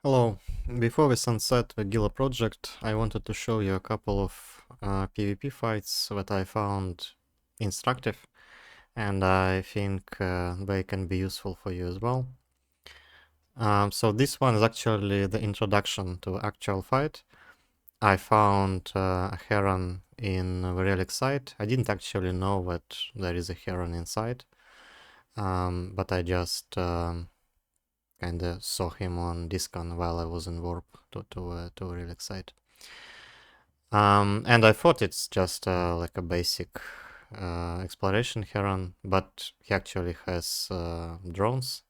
Hello. Before we sunset the Gila project, I wanted to show you a couple of PvP fights that I found instructive, and I think they can be useful for you as well. So this one is actually the introduction to actual fight. I found a heron in the relic site. I didn't actually know that there is a heron inside, but I just kind of saw him on Discon while I was in warp to a relic site. And I thought it's just like a basic exploration heron, but he actually has drones,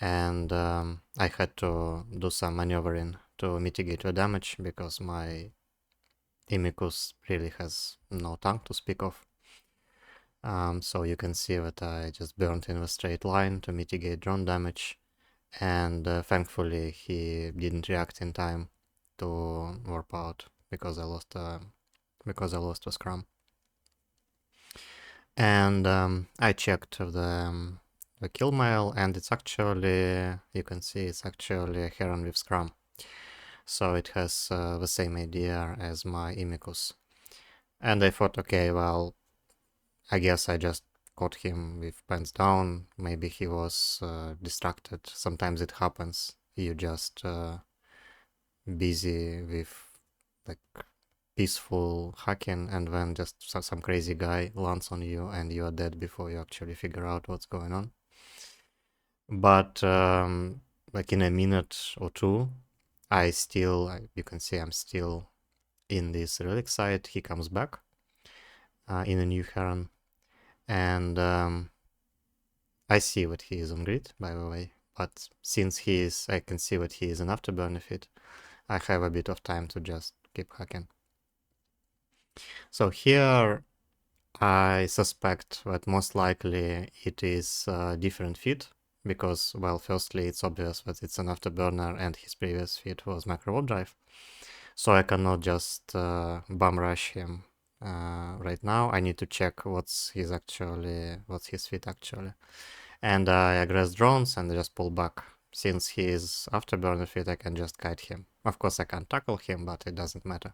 and I had to do some maneuvering to mitigate the damage because my Imicus really has no tank to speak of. So you can see that I just burned in a straight line to mitigate drone damage, and thankfully he didn't react in time to warp out because I lost the scrum. And I checked the kill mail, and it's actually, you can see it's actually a heron with scrum. So it has the same idea as my Imicus. And I thought, okay, well, I guess I just caught him with pants down. Maybe he was distracted. Sometimes it happens. You just busy with like peaceful hacking, and then just some crazy guy lands on you and you are dead before you actually figure out what's going on. But like in a minute or two, you can see I'm still in this relic site. He comes back in a new heron, and I see that he is on grid, by the way. But since I can see that he is an afterburner fit, I have a bit of time to just keep hacking. So here I suspect that most likely it is a different feat because, well, firstly, it's obvious that it's an afterburner and his previous feat was macro warp drive. So I cannot just bum rush him right now. I need to check what's his feat actually. And I aggress drones and just pull back. Since he is afterburner feat, I can just kite him. Of course, I can't tackle him, but it doesn't matter.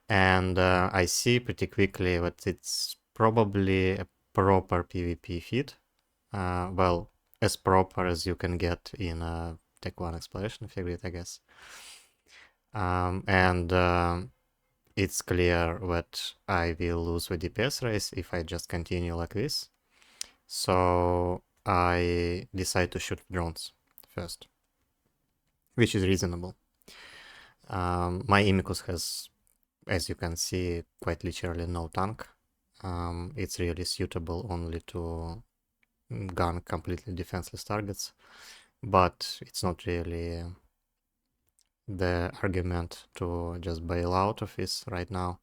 And I see pretty quickly that it's probably a proper PvP feed. Well, as proper as you can get in a Tech 1 exploration grid, I guess. And it's clear that I will lose the DPS race if I just continue like this. So I decide to shoot drones first, which is reasonable. My Imicus has, as you can see, quite literally no tank. It's really suitable only to gun completely defenseless targets, but it's not really the argument to just bail out of this right now.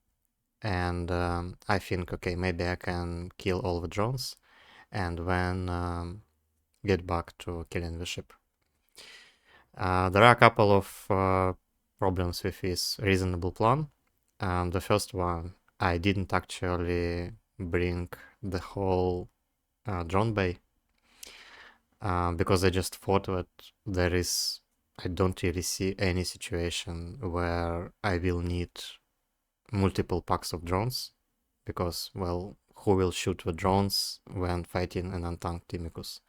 And I think, okay, maybe I can kill all the drones and then get back to killing the ship. There are a couple of problems with this reasonable plan. The first one, I didn't actually bring the whole drone bay because I just thought that I don't really see any situation where I will need multiple packs of drones because, well, who will shoot the drones when fighting an untanked Timicus?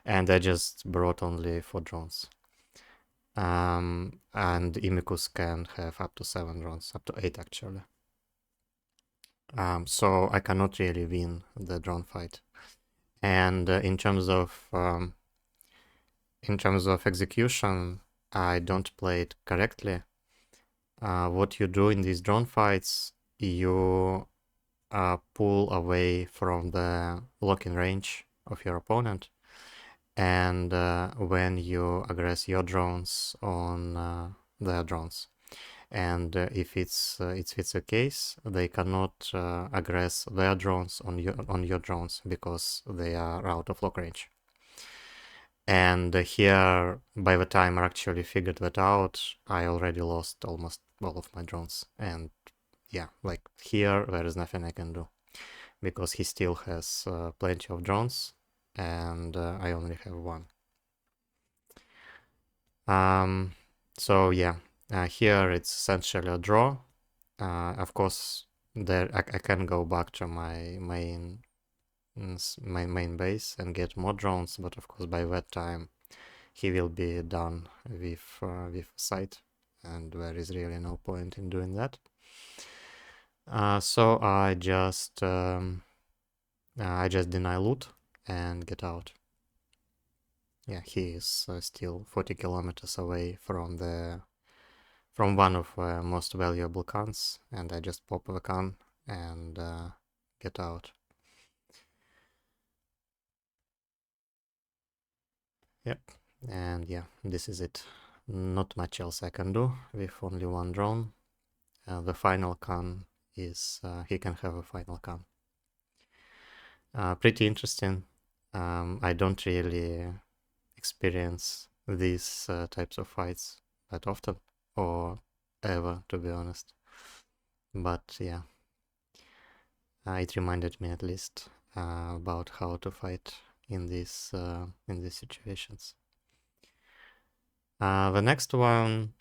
And I just brought only 4 drones. And Imicus can have up to 7 drones, up to 8 actually. So I cannot really win the drone fight. And in terms of execution, I don't play it correctly. What you do in these drone fights, you pull away from the locking range of your opponent, and when you aggress your drones on their drones. And if it's the case, they cannot aggress their drones on your drones because they are out of lock range. And here, by the time I actually figured that out, I already lost almost all of my drones. And yeah, like here, there is nothing I can do because he still has plenty of drones and I only have one. So yeah, here it's essentially a draw. Of course, there I can go back to my main base and get more drones, but of course by that time he will be done with site, and there is really no point in doing that. So I just deny loot and get out. Yeah, he is still 40 kilometers away from one of the most valuable cans, and I just pop the can and get out. Yep, and yeah, this is it. Not much else I can do with only one drone. The final can is he can have a final can. Pretty interesting. I don't really experience these types of fights that often, or ever, to be honest. But yeah, it reminded me at least about how to fight in these situations. The next one,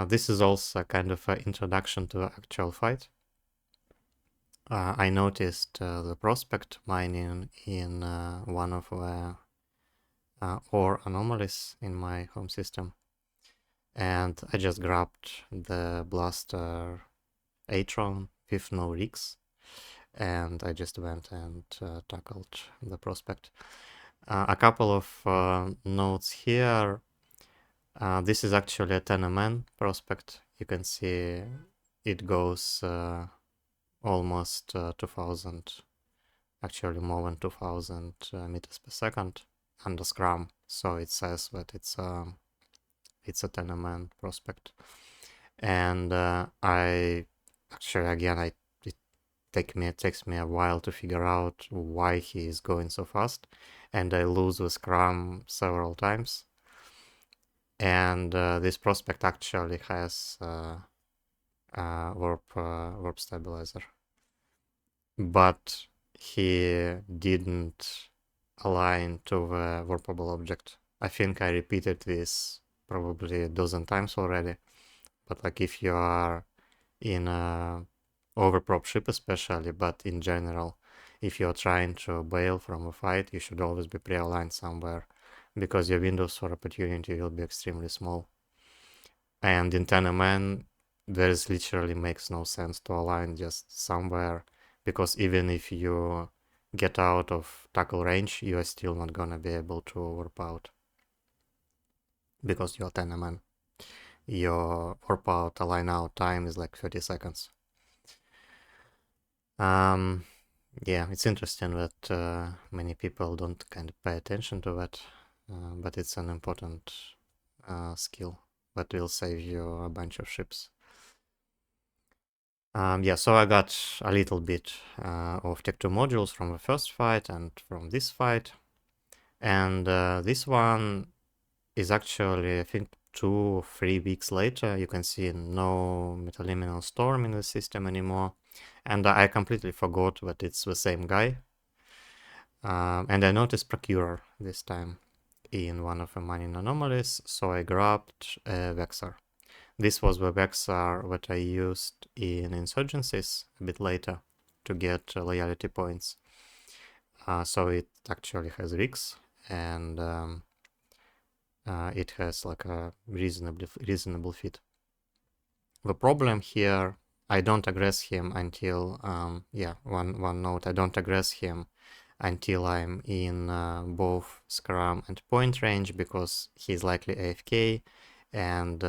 this is also kind of an introduction to the actual fight. I noticed the prospect mining in one of the ore anomalies in my home system, and I just grabbed the blaster Atron with no rigs, and I just went and tackled the prospect. A couple of notes here. This is actually a Tenement prospect. You can see it goes almost 2000, actually more than 2000 meters per second under Scrum. So it says that it's a Tenement prospect. And I actually, again, it takes me a while to figure out why he is going so fast, and I lose the Scrum several times. And this prospect actually has warp stabilizer, but he didn't align to the warpable object. I think I repeated this probably a dozen times already, but like if you are in a overprop ship especially, but in general, if you're trying to bail from a fight, you should always be pre-aligned somewhere, because your windows for opportunity will be extremely small. And in Tenement, there's literally makes no sense to align just somewhere, because even if you get out of tackle range, you are still not gonna be able to warp out, because you're Tenement. Your warp out align out time is like 30 seconds. Yeah, it's interesting that many people don't kind of pay attention to that, but it's an important skill that will save you a bunch of ships. Yeah, so I got a little bit of Tech 2 modules from the first fight and from this fight. And this one is actually, I think, 2 or 3 weeks later. You can see no Metaliminal Storm in the system anymore. And I completely forgot that it's the same guy. And I noticed Procurer this time in one of the mining anomalies, so I grabbed a Vexar. This was the Vexar that I used in Insurgencies a bit later to get loyalty points. So it actually has rigs, and it has like a reasonable fit. The problem here, I don't aggress him until one note, I don't aggress him until I'm in both Scrum and point range, because he's likely AFK, and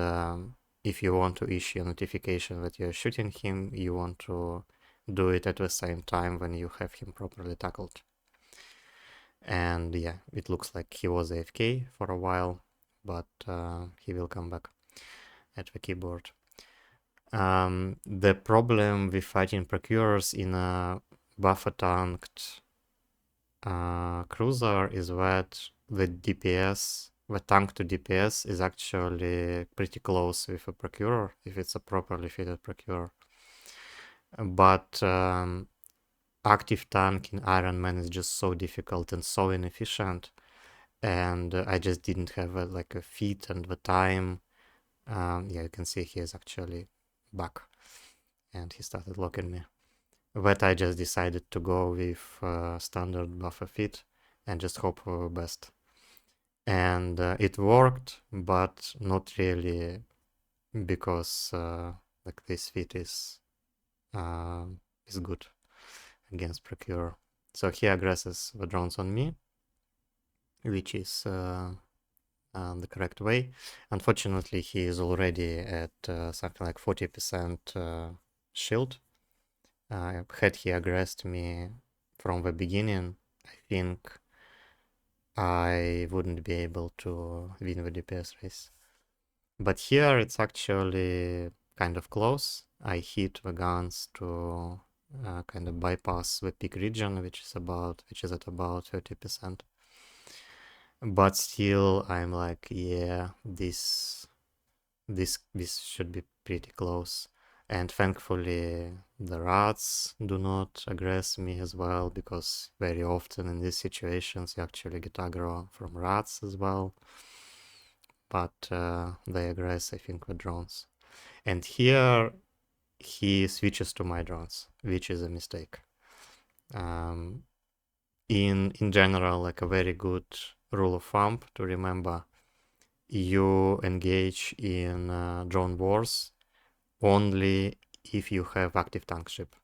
if you want to issue a notification that you're shooting him, you want to do it at the same time when you have him properly tackled. And yeah, it looks like he was AFK for a while, but he will come back at the keyboard. The problem with fighting Procurers in a buffer tanked cruiser is that the DPS, the tank to DPS, is actually pretty close with a Procurer if it's a properly fitted Procurer. But active tank in Ironman is just so difficult and so inefficient, and I just didn't have like a feed and the time. Yeah, you can see he is actually back, and he started locking me. But I just decided to go with standard buffer fit and just hope for the best. And it worked, but not really, because like this fit is good against Procurer. So he aggresses the drones on me, which is the correct way. Unfortunately, he is already at something like 40% shield. Had he aggressed me from the beginning, I think I wouldn't be able to win the DPS race. But here it's actually kind of close. I hit the guns to kind of bypass the peak region, which is at about 30%. But still, I'm like, yeah, this should be pretty close. And thankfully, the rats do not aggress me as well, because very often in these situations you actually get aggro from rats as well. But they aggress, I think, with drones. And here he switches to my drones, which is a mistake. In general, like a very good rule of thumb to remember, you engage in drone wars only if you have active tank ship.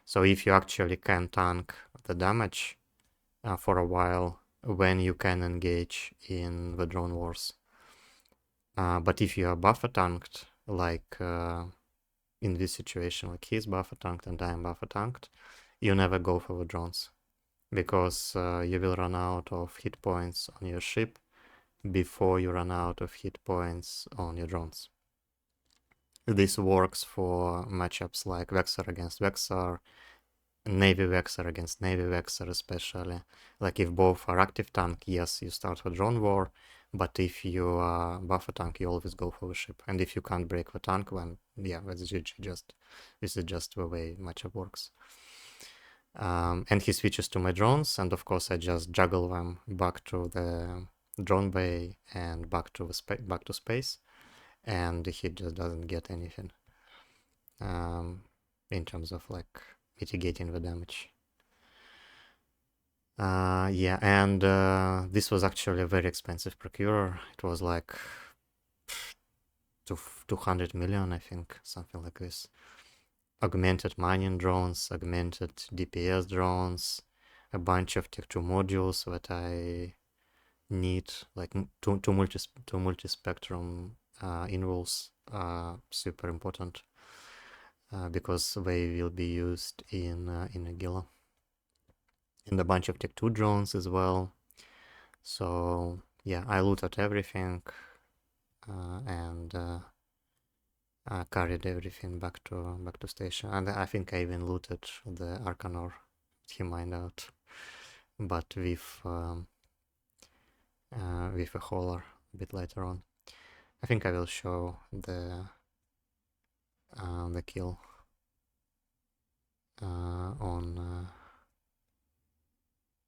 So if you actually can tank the damage for a while, when you can engage in the drone wars. But if you are buffer tanked, like in this situation, like he's buffer tanked and I am buffer tanked, you never go for the drones, because you will run out of hit points on your ship before you run out of hit points on your drones. This works for matchups like Vexor against Vexor, Navy Vexor against Navy Vexor especially. Like if both are active tank, yes, you start with drone war, but if you are buffer tank, you always go for the ship. And if you can't break the tank, then yeah, that's GG. This is just the way matchup works. And he switches to my drones, and of course I just juggle them back to the drone bay and back to space, and he just doesn't get anything in terms of like mitigating the damage. Yeah, and this was actually a very expensive procurer. It was like 200 million, I think, something like this. Augmented mining drones, augmented DPS drones, a bunch of Tech 2 modules that I need, like two multi-spectrum invuls are super important because they will be used in Agila. And a bunch of Tech 2 drones as well. So yeah, I looted everything and carried everything back to station. And I think I even looted the Arcanor he mined out, but with a hauler a bit later on. I think I will show the kill on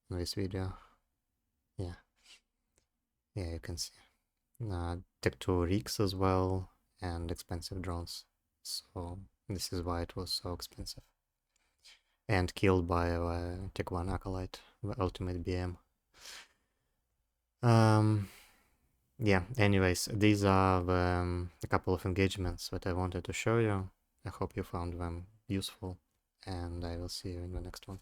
this video. Yeah, you can see. Tech 2 rigs as well, and expensive drones. So this is why it was so expensive. And killed by Tech 1 Acolyte, the ultimate BM. Yeah, anyways, these are a couple of engagements that I wanted to show you. I hope you found them useful, and I will see you in the next one.